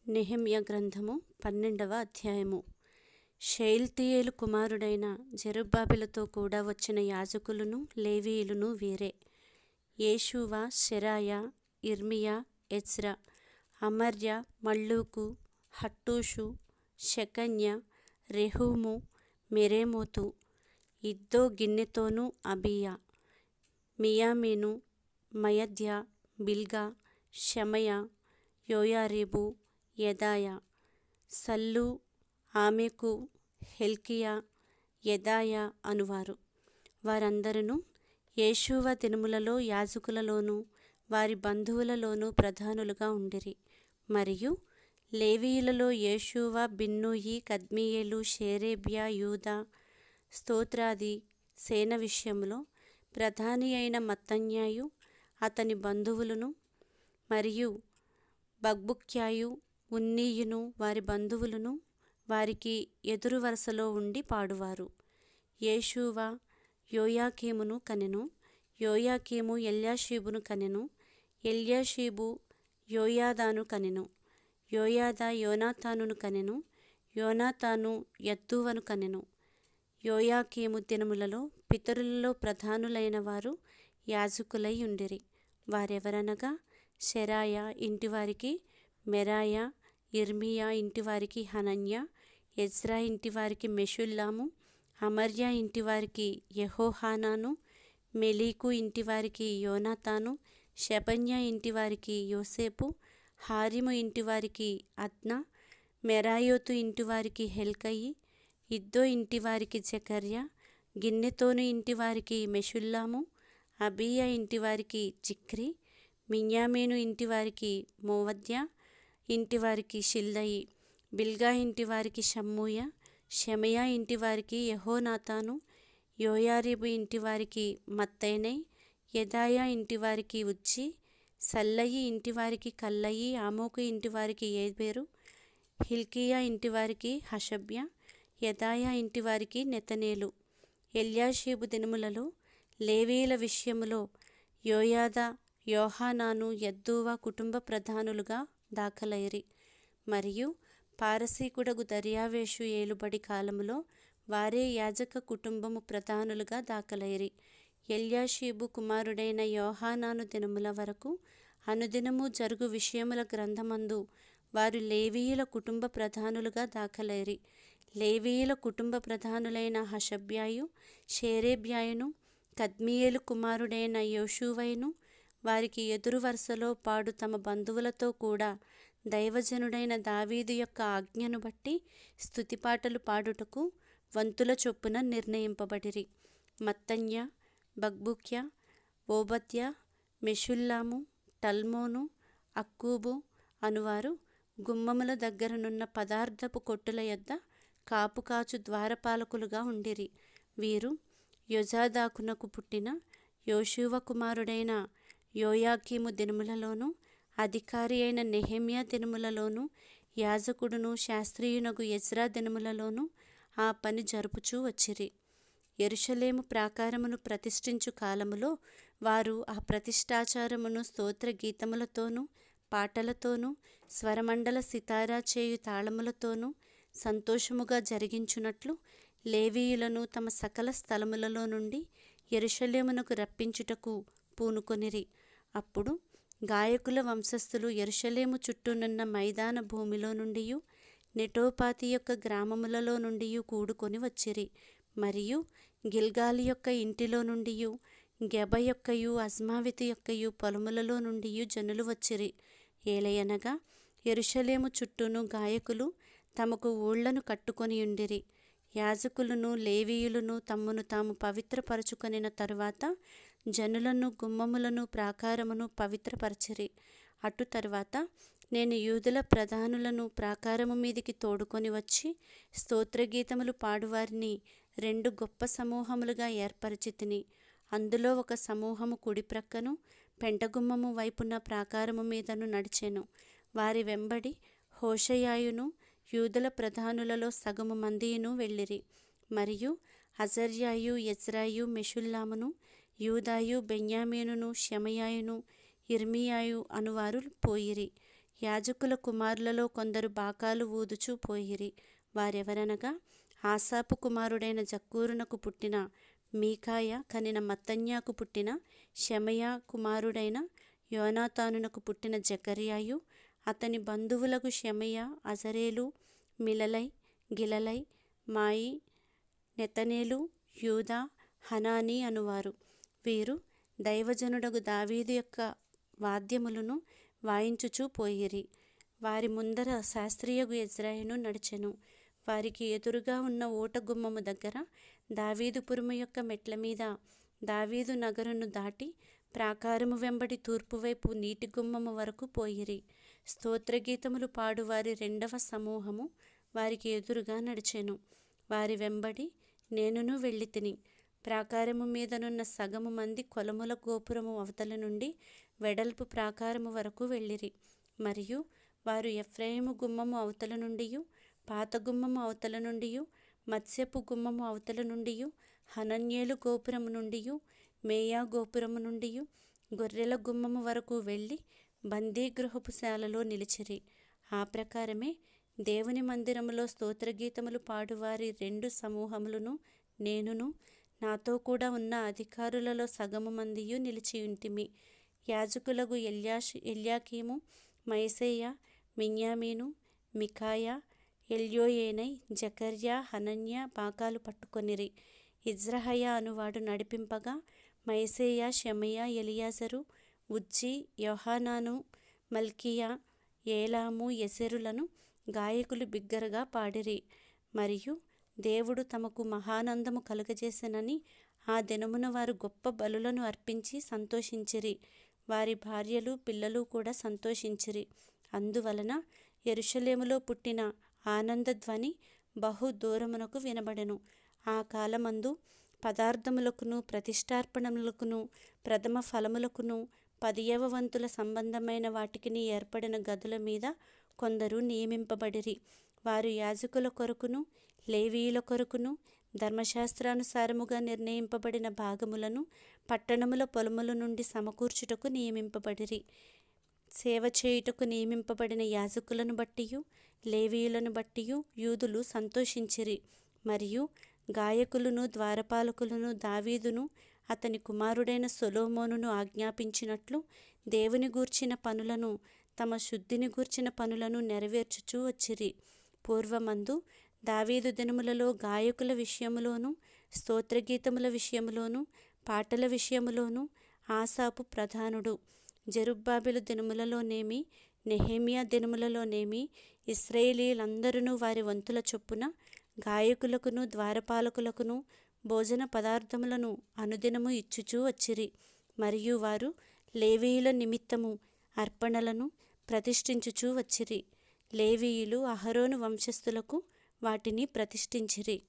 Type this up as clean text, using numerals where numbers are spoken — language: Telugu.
నెహెమ్యా గ్రంథము 12వ అధ్యాయము. షయల్తీయేలు కుమారుడైన జెరుబ్బాబెలుతో కూడా వచ్చిన యాజకులను లేవీయులను వీరే: యేషూవ, శెరాయా, ఇర్మియా, ఎజ్రా, అమర్య, మల్లూకు, హట్టూషు, షెకన్య, రెహూము, మెరేమోతు, ఇద్దో, గిన్నెతోను, అబీయా, మియామీను, మయద్యా, బిల్గా, షెమయ, యోయారీబు, యెదాయా, సల్లు, ఆమెకు, హిల్కీయా, యెదాయా అనువారు. వారందరూ యేషూవ దినములలో యాజకులలోనూ వారి బంధువులలోనూ ప్రధానులుగా ఉండిరి. మరియు లేవీయులలో యేషూవ, బిన్నూయి, కద్మీయేలు, షేరేబ్యా, యూదా, స్తోత్రాది సేన విషయములో ప్రధాని అయిన మత్తన్యాయు అతని బంధువులను, మరియు బక్బుక్యాయు, ఉన్నీయును వారి బంధువులను వారికి ఎదురు వరుసలో ఉండి పాడువారు. యేషూవ యోయాకీమును కనెను. యోయాకీము ఎల్యాషీబును కనెను. ఎల్యాషీబు యోయాదాను కనెను. యోయాదా యోనాతానును కనెను. యోనాతాను యద్దూవను కనెను. యోయాకీము దినములలో పితరులలో ప్రధానులైన వారు యాజకులై ఉండిరి. వారెవరనగా శెరాయా ఇంటివారికి మెరాయా, ఇర్మియా ఇంటివారికి హనన్యా, ఎజ్రా ఇంటివారికి మెషుల్లాము, అమర్యా ఇంటివారికి యెహోహానాను, మెలీకు ఇంటివారికి యోనాతాను, షెబన్యా ఇంటివారికి యోసేపు, హారిము ఇంటివారికి అద్నా, మెరాయోతు ఇంటివారికి హెల్కయి, ఇద్దో ఇంటివారికి జెకర్యా, గిన్నెతోను ఇంటివారికి మెషుల్లాము, అబీయా ఇంటివారికి జిక్రీ, Miniamin ఇంటివారికి మోవద్యా ఇంటివారికి షిల్దయి, బిల్గా ఇంటివారికి షమ్మూయ, Shemaiah ఇంటివారికి యెహోనాతాను, యోయారీబు ఇంటివారికి మత్తెనై, Jedaiah ఇంటివారికి Uzzi, సల్లయి ఇంటివారికి కల్లయి, ఆమోకు ఇంటివారికి ఏబెరు, Hilkiah ఇంటివారికి హషబ్యా, Jedaiah ఇంటివారికి నెతనేలు. Eliashib దినములలో లేవీయుల విషయములో యోయాదా, యోహానాను, యద్దూవ కుటుంబ ప్రధానులుగా దాఖలైరి. మరియు పారసీకుడగు దర్యావేషు ఏలుబడి కాలములో వారే యాజక కుటుంబము ప్రధానులుగా దాఖలైరి. ఎల్యాషీబు కుమారుడైన యోహానాను దినముల వరకు అనుదినము జరుగు విషయముల గ్రంథమందు వారు లేవీయుల కుటుంబ ప్రధానులుగా దాఖలైరి. లేవీయుల కుటుంబ ప్రధానులైన హషబ్యాయు, షేరేబ్యాయును, కద్మీయేలు కుమారుడైన యోషూవయును వారికి ఎదురు వరుసలో పాడు తమ బంధువులతో కూడా దైవజనుడైన దావీదు యొక్క ఆజ్ఞను బట్టి స్తుతిపాటలు పాడుటకు వంతుల చొప్పున నిర్ణయింపబడిరి. మత్తన్యా, బక్బుక్యా, ఓబద్యా, మెషుల్లాము, టల్మోను, అక్కూబు అనువారు గుమ్మముల దగ్గరనున్న పదార్థపు కొట్టుల యొద్ద కాపుకాచు ద్వారపాలకులుగా ఉండిరి. వీరు యోజాదాకునకు పుట్టిన యోషూవ కుమారుడైన యోయాకీము దినములలోను, అధికారి అయిన నెహెమ్యా దినములలోను, యాజకుడును శాస్త్రీయునగు ఎజ్రా దినములలోను ఆ పని జరుపుచూ వచ్చిరి. యెరూషలేము ప్రాకారమును ప్రతిష్ఠించు కాలములో వారు ఆ ప్రతిష్ఠాచారమును స్తోత్ర గీతములతోనూ పాటలతోనూ స్వరమండల సితారా చేయు తాళములతోనూ సంతోషముగా జరిగించున్నట్లు లేవీయులను తమ సకల స్థలములలో నుండి యెరూషలేమునకు రప్పించుటకు పూనుకొనిరి. అప్పుడు గాయకుల వంశస్థులు యెరూషలేము చుట్టూనున్న మైదాన భూమిలో నుండియు నెటోపాతి యొక్క గ్రామములలో నుండియు కూడుకొని వచ్చిరి. మరియు గిల్గాలి యొక్క ఇంటిలో నుండియు, గెబ యొక్కయు, అజ్మావెతు యొక్కయు పొలములలో నుండియు జనులు వచ్చిరి. ఏలయనగా యెరూషలేము చుట్టూను గాయకులు తమకు ఊళ్లను కట్టుకొనియుండిరి. యాజకులను లేవీయులను తమ్మును తాము పవిత్రపరచుకొనిన తరువాత జనులను, గుమ్మములను, ప్రాకారమును పవిత్రపరచిరి. అటు తరువాత నేను యూదుల ప్రధానులను ప్రాకారము మీదికి తోడుకొని వచ్చి స్తోత్రగీతములు పాడువారిని 2 గొప్ప సమూహములుగా ఏర్పరచితిని. అందులో ఒక సమూహము కుడి ప్రక్కను పెంటగుమ్మము వైపున ప్రాకారము మీదను నడిచెను. వారి వెంబడి హోషయాయును యూదుల ప్రధానులలో సగము మందియును వెళ్ళిరి. మరియు అజర్యాయు, ఎజ్రాయు, మెషుల్లామును, యూదాయు, బెన్యామీనును, షెమయాయును, ఇర్మియాయు అనువారు పోయిరి. యాజకుల కుమారులలో కొందరు బాకాలు ఊదుచూ పోయిరి. వారెవరనగా ఆసాపు కుమారుడైన జక్కూరునకు పుట్టిన మీకాయ కనిన మత్తన్యాకు పుట్టిన షెమయా కుమారుడైన యోనాతానునకు పుట్టిన జకర్యాయు, అతని బంధువులకు షెమయా, అజరేలు, మిలలై, గిలలై, మాయి, నెతనేలు, యూదా, హనానీ అనువారు. వీరు దైవజనుడగు దావీదు యొక్క వాద్యములను వాయించుచూ పోయిరి. వారి ముందర శాస్త్రియగు ఎజ్రాయను నడిచెను. వారికి ఎదురుగా ఉన్న ఓటగుమ్మము దగ్గర దావీదుపురము యొక్క మెట్ల మీద దావీదు నగరును దాటి ప్రాకారము వెంబడి తూర్పువైపు నీటి గుమ్మము వరకు పోయిరి. స్తోత్రగీతములు పాడువారి రెండవ సమూహము వారికి ఎదురుగా నడిచెను. వారి వెంబడి నేనును వెళ్ళితిని. ప్రాకారము మీదనున్న సగము మంది కొలముల గోపురము అవతల నుండి వెడల్పు ప్రాకారము వరకు వెళ్ళిరి. మరియు వారు ఎఫ్రాయిము గుమ్మము అవతల నుండియు, పాత గుమ్మము అవతల నుండియు, మత్స్యపు గుమ్మము అవతల నుండియు, హనన్యేలు గోపురము నుండియు, మేయా గోపురము నుండియు, గొర్రెల గుమ్మము వరకు వెళ్ళి బందీగృహపు శాలలో నిలిచిరి. ఆ ప్రకారమే దేవుని మందిరములో స్తోత్రగీతములు పాడువారి రెండు సమూహములను నేనును నాతో కూడా ఉన్న అధికారులలో సగము మందియు నిలిచియుంటిమి. యాజకులకు ఎల్యాకీము, మయసేయ, మిన్యామీను, మికాయా, ఎల్యోయేనై, జకర్యా, హనన్యా బాకాలు పట్టుకొనిరి. ఇజ్రహయా అనువాడు నడిపింపగా మయసేయ, షెమయా, ఎలియాజరు, ఉజ్జీ, యోహానాను, మల్కియా, ఏలాము, ఎసెరులను గాయకులు బిగ్గరగా పాడిరి. మరియు దేవుడు తమకు మహానందము కలుగజేసెనని ఆ దినమున వారు గొప్ప బలులను అర్పించి సంతోషించిరి. వారి భార్యలు పిల్లలు కూడా సంతోషించిరి. అందువలన యెరూషలేములో పుట్టిన ఆనందధ్వని బహు దూరమునకు వినబడెను. ఆ కాలమందు పదార్థములకును, ప్రతిష్టార్పణములకును, ప్రథమ ఫలములకును, 10వ వంతుల సంబంధమైన వాటికిని ఏర్పడిన గదుల మీద కొందరు నియమింపబడిరి. వారు యాజకుల కొరకును, లేవీయుల కొరకును, ధర్మశాస్త్రానుసారముగా నిర్ణయింపబడిన భాగములను పట్టణముల పొలముల నుండి సమకూర్చుటకు నియమింపబడిరి. సేవ చేయుటకు నియమింపబడిన యాజకులను బట్టియు, లేవీయులను బట్టియు యూదులు సంతోషించిరి. మరియు గాయకులను, ద్వారపాలకులను దావీదును అతని కుమారుడైన సొలొమోనును ఆజ్ఞాపించినట్లు దేవుని గూర్చిన పనులను, తమ శుద్ధిని గూర్చిన పనులను నెరవేర్చుచూ వచ్చిరి. పూర్వమందు దావీదు దినములలో గాయకుల విషయములోను, స్తోత్రగీతముల విషయములోను, పాటల విషయములోను ఆసాపు ప్రధానుడు. జెరుబ్బాబెలు దినములలోనేమి, నెహెమ్యా దినములలోనేమి ఇశ్రాయేలీయులందరూ వారి వంతుల చొప్పున గాయకులకును, ద్వారపాలకులకును భోజన పదార్థములను అనుదినము ఇచ్చుచూ వచ్చిరి. మరియు వారు లేవీయుల నిమిత్తము అర్పణలను ప్రతిష్ఠించుచూ వచ్చిరి. లేవీయులు అహరోను వంశస్థులకు వాటిని ప్రతిష్ఠించిరి.